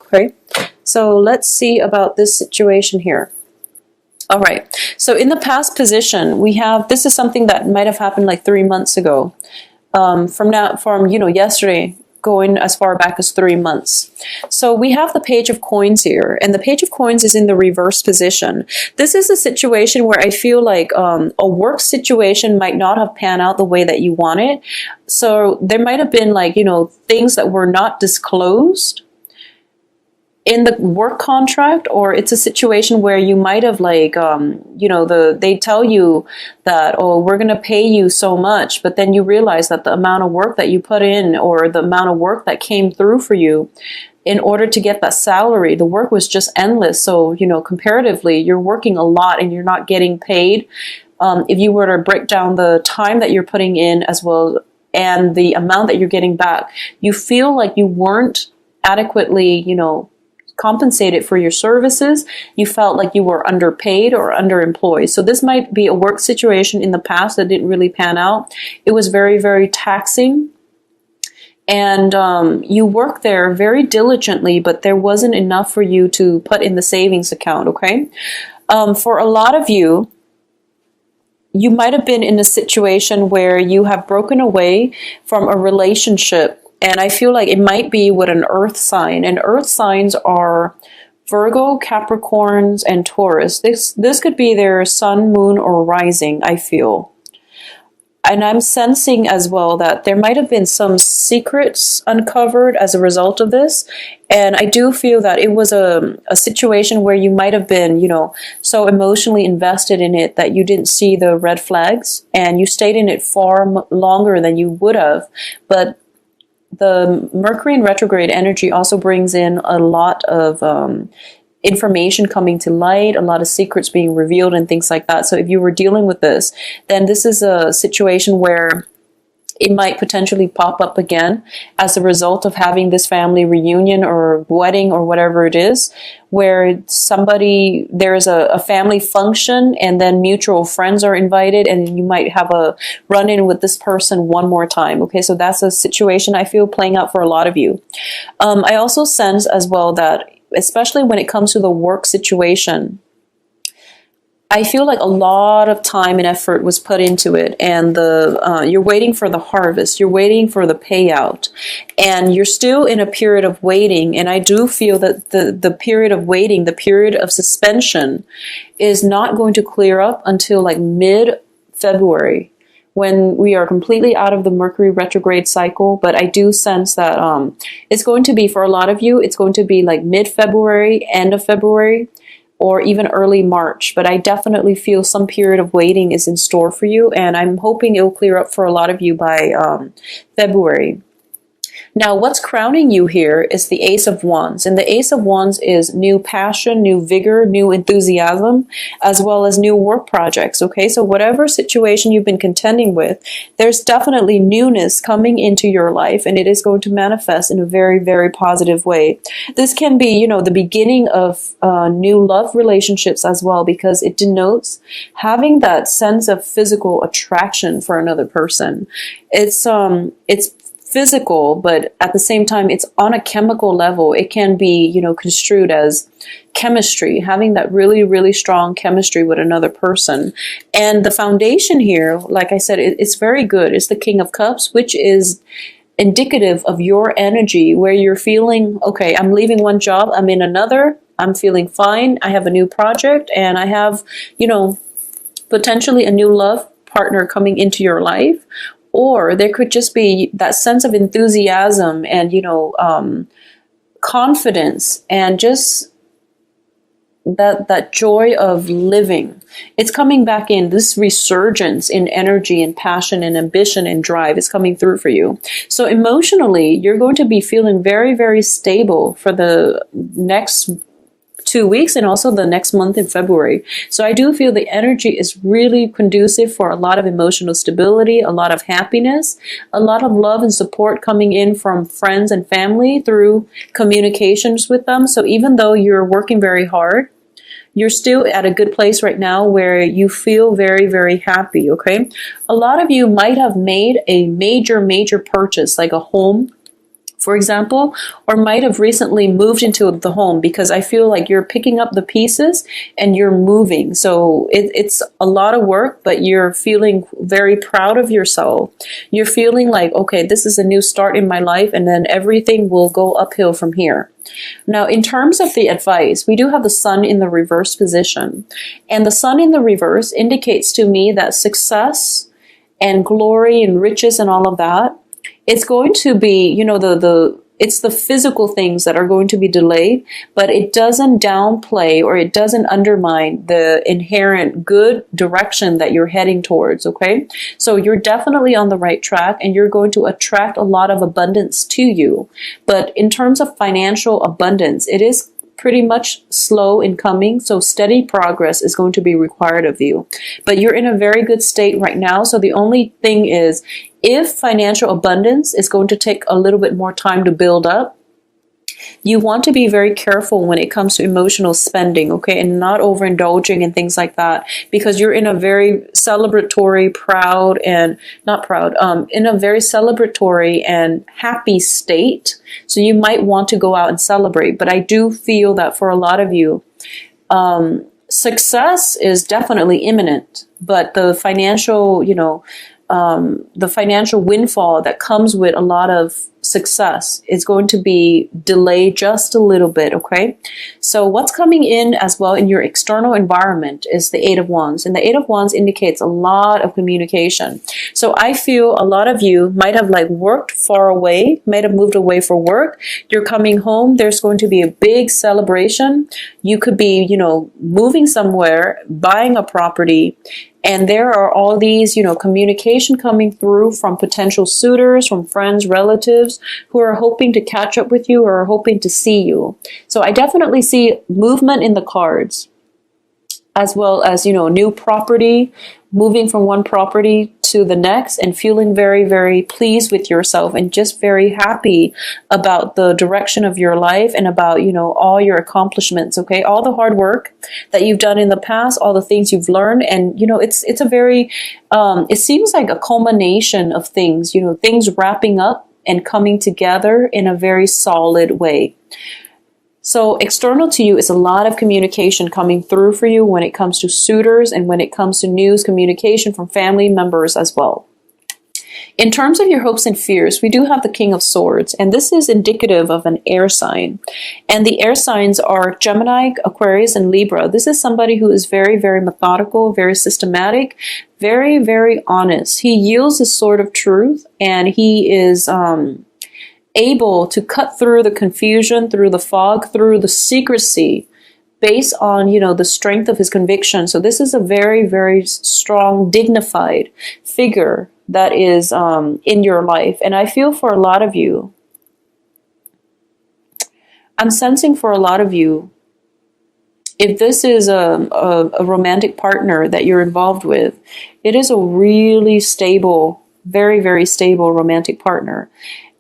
Okay, so let's see about this situation here. All right, so in the past position, we have, this is something that might have happened like 3 months ago. From yesterday, going as far back as 3 months. So we have the Page of Coins here, and the Page of Coins is in the reverse position. This is a situation where I feel like a work situation might not have panned out the way that you want it. So there might have been like, things that were not disclosed in the work contract, or it's a situation where you might have like, they tell you that, oh, we're going to pay you so much, but then you realize that the amount of work that you put in, or the amount of work that came through for you in order to get that salary, the work was just endless. So, comparatively, you're working a lot and you're not getting paid. If you were to break down the time that you're putting in as well and the amount that you're getting back, you feel like you weren't adequately, compensated for your services. You felt like you were underpaid or underemployed. So this might be a work situation in the past that didn't really pan out. It was very, very taxing. And you worked there very diligently, but there wasn't enough for you to put in the savings account, okay? For a lot of you, you might have been in a situation where you have broken away from a relationship. And I feel like it might be with an earth sign. And earth signs are Virgo, Capricorns, and Taurus. This could be their sun, moon, or rising, I feel. And I'm sensing as well that there might have been some secrets uncovered as a result of this. And I do feel that it was a situation where you might have been, so emotionally invested in it that you didn't see the red flags. And you stayed in it far longer than you would have. But the Mercury in retrograde energy also brings in a lot of information coming to light, a lot of secrets being revealed and things like that. So if you were dealing with this, then this is a situation where it might potentially pop up again as a result of having this family reunion or wedding or whatever it is, where there's a family function and then mutual friends are invited and you might have a run-in with this person one more time. Okay, so that's a situation I feel playing out for a lot of you. I also sense as well that, especially when it comes to the work situation, I feel like a lot of time and effort was put into it, and you're waiting for the harvest, you're waiting for the payout, and you're still in a period of waiting. And I do feel that the period of waiting, the period of suspension, is not going to clear up until like mid-February, when we are completely out of the Mercury retrograde cycle. But I do sense that it's going to be, for a lot of you, it's going to be like mid-February, end of February, or even early March. But I definitely feel some period of waiting is in store for you, and I'm hoping it will clear up for a lot of you by February. Now, what's crowning you here is the Ace of Wands. And the Ace of Wands is new passion, new vigor, new enthusiasm, as well as new work projects, okay? So whatever situation you've been contending with, there's definitely newness coming into your life, and it is going to manifest in a very, very positive way. This can be, the beginning of new love relationships as well, because it denotes having that sense of physical attraction for another person. It's physical, but at the same time, it's on a chemical level. It can be, construed as chemistry, having that really, really strong chemistry with another person. And the foundation here, like I said, it's very good. It's the King of Cups, which is indicative of your energy, where you're feeling, okay, I'm leaving one job, I'm in another, I'm feeling fine, I have a new project, and I have, potentially a new love partner coming into your life. Or there could just be that sense of enthusiasm and, confidence, and just that joy of living. It's coming back in. This resurgence in energy and passion and ambition and drive is coming through for you. So emotionally, you're going to be feeling very, very stable for the next 2 weeks and also the next month in February. So I do feel the energy is really conducive for a lot of emotional stability, a lot of happiness, a lot of love and support coming in from friends and family through communications with them. So even though you're working very hard, you're still at a good place right now where you feel very, very happy, okay? A lot of you might have made a major, major purchase, like a home for example, or might have recently moved into the home, because I feel like you're picking up the pieces and you're moving. So it's a lot of work, but you're feeling very proud of yourself. You're feeling like, okay, this is a new start in my life, and then everything will go uphill from here. Now, in terms of the advice, we do have the sun in the reverse position. And the sun in the reverse indicates to me that success and glory and riches and all of that, it's going to be, you know, it's the physical things that are going to be delayed, but it doesn't downplay or it doesn't undermine the inherent good direction that you're heading towards, okay? So you're definitely on the right track, and you're going to attract a lot of abundance to you. But in terms of financial abundance, it is pretty much slow in coming, so steady progress is going to be required of you. But you're in a very good state right now, so the only thing is, if financial abundance is going to take a little bit more time to build up, you want to be very careful when it comes to emotional spending, okay, and not overindulging and things like that, because you're in a very celebratory, in a very celebratory and happy state. So you might want to go out and celebrate. But I do feel that for a lot of you, success is definitely imminent, but the financial, the financial windfall that comes with a lot of success is going to be delayed just a little bit, okay? So what's coming in as well in your external environment is the Eight of Wands. And the Eight of Wands indicates a lot of communication. So I feel a lot of you might have like worked far away, might have moved away for work. You're coming home. There's going to be a big celebration. You could be, moving somewhere, buying a property, and there are all these, communication coming through from potential suitors, from friends, relatives who are hoping to catch up with you or are hoping to see you. So I definitely see movement in the cards, as well as, new property, moving from one property to the next and feeling very, very pleased with yourself and just very happy about the direction of your life and about, all your accomplishments, okay? All the hard work that you've done in the past, all the things you've learned. And, it's a very, it seems like a culmination of things, things wrapping up and coming together in a very solid way. So external to you is a lot of communication coming through for you when it comes to suitors and when it comes to news, communication from family members as well. In terms of your hopes and fears, we do have the King of Swords, and this is indicative of an air sign. And the air signs are Gemini, Aquarius, and Libra. This is somebody who is very, very methodical, very systematic, very, very honest. He yields his sword of truth, and he is able to cut through the confusion, through the fog, through the secrecy, based on, the strength of his conviction. So this is a very, very strong, dignified figure that is in your life. And I feel for a lot of you, I'm sensing for a lot of you, if this is a romantic partner that you're involved with, it is a really stable, very, very stable romantic partner.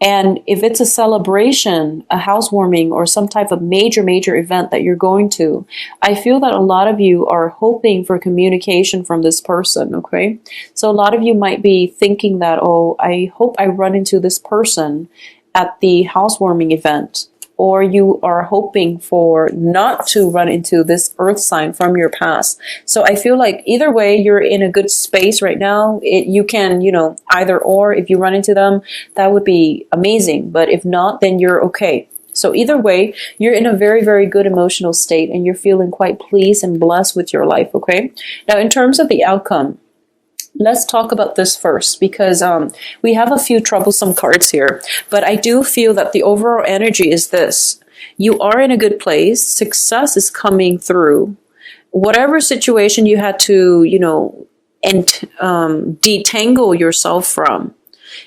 And if it's a celebration, a housewarming, or some type of major, major event that you're going to, I feel that a lot of you are hoping for communication from this person, okay? So a lot of you might be thinking that, oh, I hope I run into this person at the housewarming event. Or you are hoping for not to run into this earth sign from your past. So I feel like either way, you're in a good space right now. You can, either or, if you run into them, that would be amazing. But if not, then you're okay. So either way, you're in a very, very good emotional state and you're feeling quite pleased and blessed with your life, okay? Now, in terms of the outcome, let's talk about this first, because we have a few troublesome cards here. But I do feel that the overall energy is this. You are in a good place. Success is coming through. Whatever situation you had to, detangle yourself from,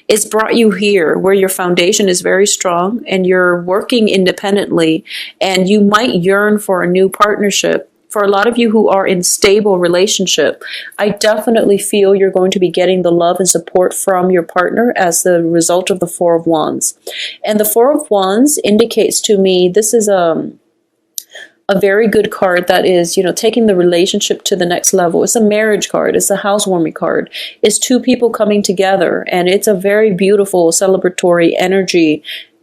it's brought you here where your foundation is very strong and you're working independently, and you might yearn for a new partnership. For a lot of you who are in stable relationship, I definitely feel you're going to be getting the love and support from your partner as the result of the Four of Wands. And the Four of Wands indicates to me this is a very good card that is, taking the relationship to the next level. It's a marriage card. It's a housewarming card. It's two people coming together, and it's a very beautiful celebratory energy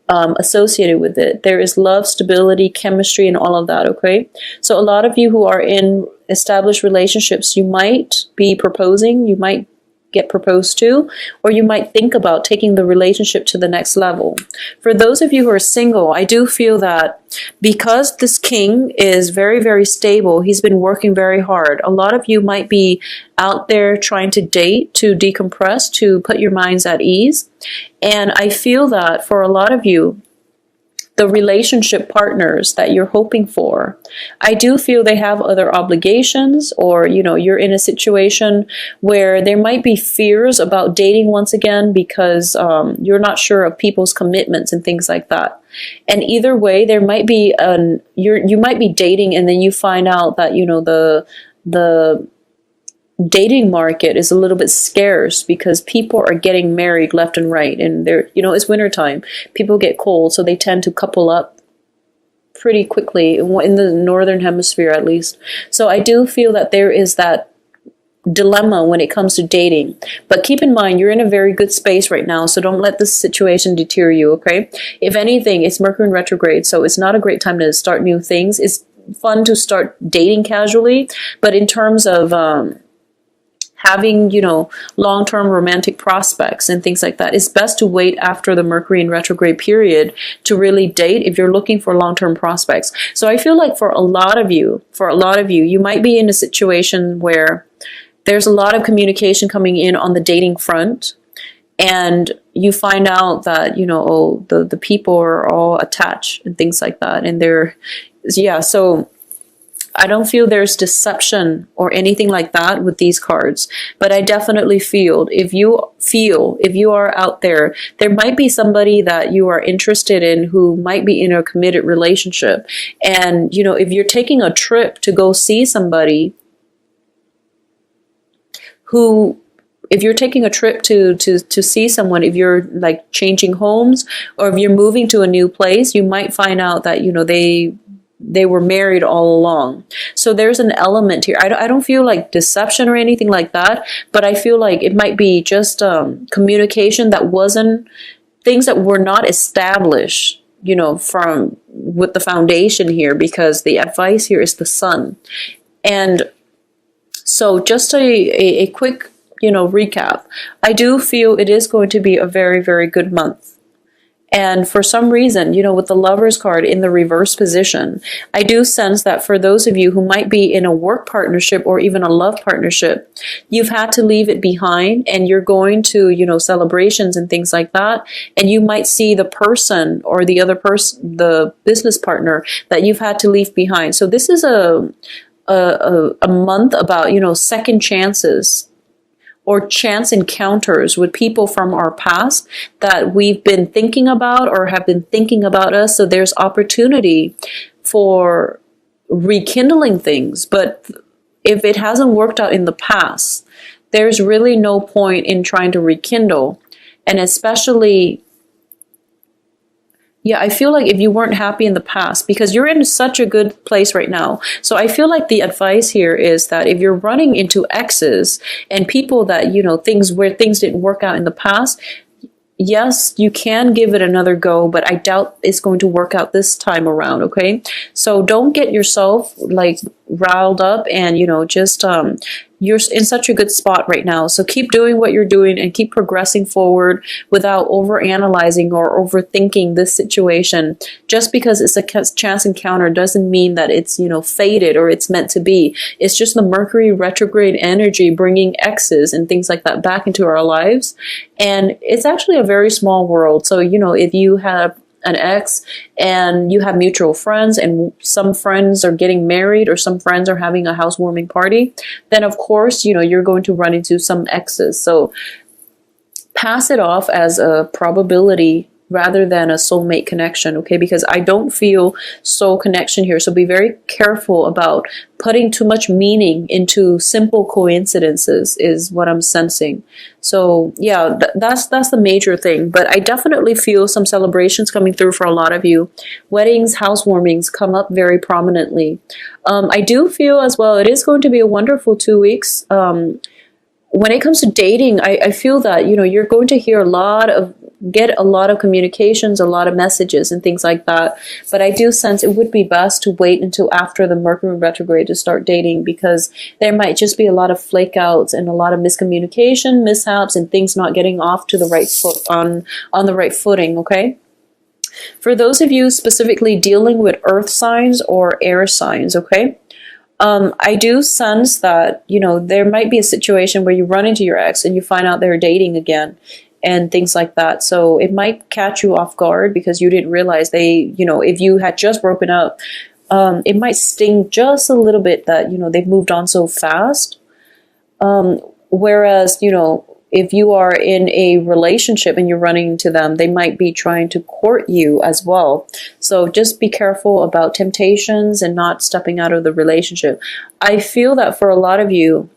associated with it. There is love, stability, chemistry, and all of that, okay? So a lot of you who are in established relationships, you might be proposing, you might get proposed to, or you might think about taking the relationship to the next level. For those of you who are single, I do feel that because this king is very, very stable, he's been working very hard. A lot of you might be out there trying to date, to decompress, to put your minds at ease. And I feel that for a lot of you, the relationship partners that you're hoping for, I do feel they have other obligations, or, you know, you're in a situation where there might be fears about dating once again because you're not sure of people's commitments and things like that. And either way, there might be you might be dating and then you find out that, you know, the dating market is a little bit scarce because people are getting married left and right, and they're, you know, it's wintertime, people get cold, so they tend to couple up pretty quickly in the northern hemisphere, at least. So I do feel that there is that dilemma when it comes to dating, but keep in mind you're in a very good space right now, so don't let this situation deter you, okay? If anything, it's Mercury in retrograde, so it's not a great time to start new things. It's fun to start dating casually, but in terms of having, you know, long-term romantic prospects and things like that, it's best to wait after the Mercury in retrograde period to really date if you're looking for long-term prospects. So I feel like for a lot of you, you might be in a situation where there's a lot of communication coming in on the dating front, and you find out that, you know, oh, the people are all attached and things like that. And so I don't feel there's deception or anything like that with these cards, but I definitely feel if you are out there, there might be somebody that you are interested in who might be in a committed relationship. And, you know, if you're taking a trip to go see somebody if you're taking a trip to see someone, if you're like changing homes, or if you're moving to a new place, you might find out that, you know, they were married all along. So there's an element here. I don't feel like deception or anything like that, but I feel like it might be just communication that wasn't, things that were not established, you know, with the foundation here, because the advice here is the sun. And so just a quick, you know, recap. I do feel it is going to be a very, very good month. And for some reason, you know, with the Lovers card in the reverse position, I do sense that for those of you who might be in a work partnership or even a love partnership, you've had to leave it behind, and you're going to, you know, celebrations and things like that. And you might see the person or the other person, the business partner that you've had to leave behind. So this is a month about, you know, second chances or chance encounters with people from our past that we've been thinking about or have been thinking about us. So there's opportunity for rekindling things. But if it hasn't worked out in the past, there's really no point in trying to rekindle. And especially, yeah, I feel like if you weren't happy in the past, because you're in such a good place right now. So I feel like the advice here is that if you're running into exes and people that, you know, things didn't work out in the past, yes, you can give it another go, but I doubt it's going to work out this time around, okay? So don't get yourself like riled up, and, you know, just you're in such a good spot right now. So keep doing what you're doing and keep progressing forward without overanalyzing or overthinking this situation. Just because it's a chance encounter doesn't mean that it's, you know, fated or it's meant to be. It's just the Mercury retrograde energy bringing exes and things like that back into our lives. And it's actually a very small world. So, you know, if you have an ex and you have mutual friends and some friends are getting married or some friends are having a housewarming party, then of course, you know, you're going to run into some exes. So pass it off as a probability rather than a soulmate connection, okay? Because I don't feel soul connection here. So be very careful about putting too much meaning into simple coincidences is what I'm sensing. So yeah, that's the major thing. But I definitely feel some celebrations coming through for a lot of you. Weddings, housewarmings come up very prominently. I do feel as well it is going to be a wonderful 2 weeks. When it comes to dating, I feel that, you know, you're going to hear a lot of get a lot of communications, a lot of messages and things like that. But I do sense it would be best to wait until after the Mercury retrograde to start dating, because there might just be a lot of flake outs and a lot of miscommunication, mishaps, and things not getting off to the right foot on the right footing, okay? For those of you specifically dealing with earth signs or air signs, okay? I do sense that, you know, there might be a situation where you run into your ex and you find out they're dating again and things like that. So it might catch you off guard because you didn't realize they, you know, if you had just broken up, it might sting just a little bit that, you know, they've moved on so fast. Whereas, you know, if you are in a relationship and you're running into them, they might be trying to court you as well. So just be careful about temptations and not stepping out of the relationship. I feel that for a lot of you,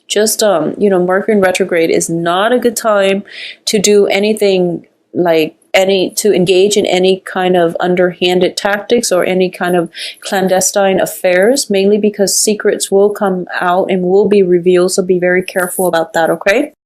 just, you know, Mercury in retrograde is not a good time to do anything like to engage in any kind of underhanded tactics or any kind of clandestine affairs, mainly because secrets will come out and will be revealed. So be very careful about that, okay?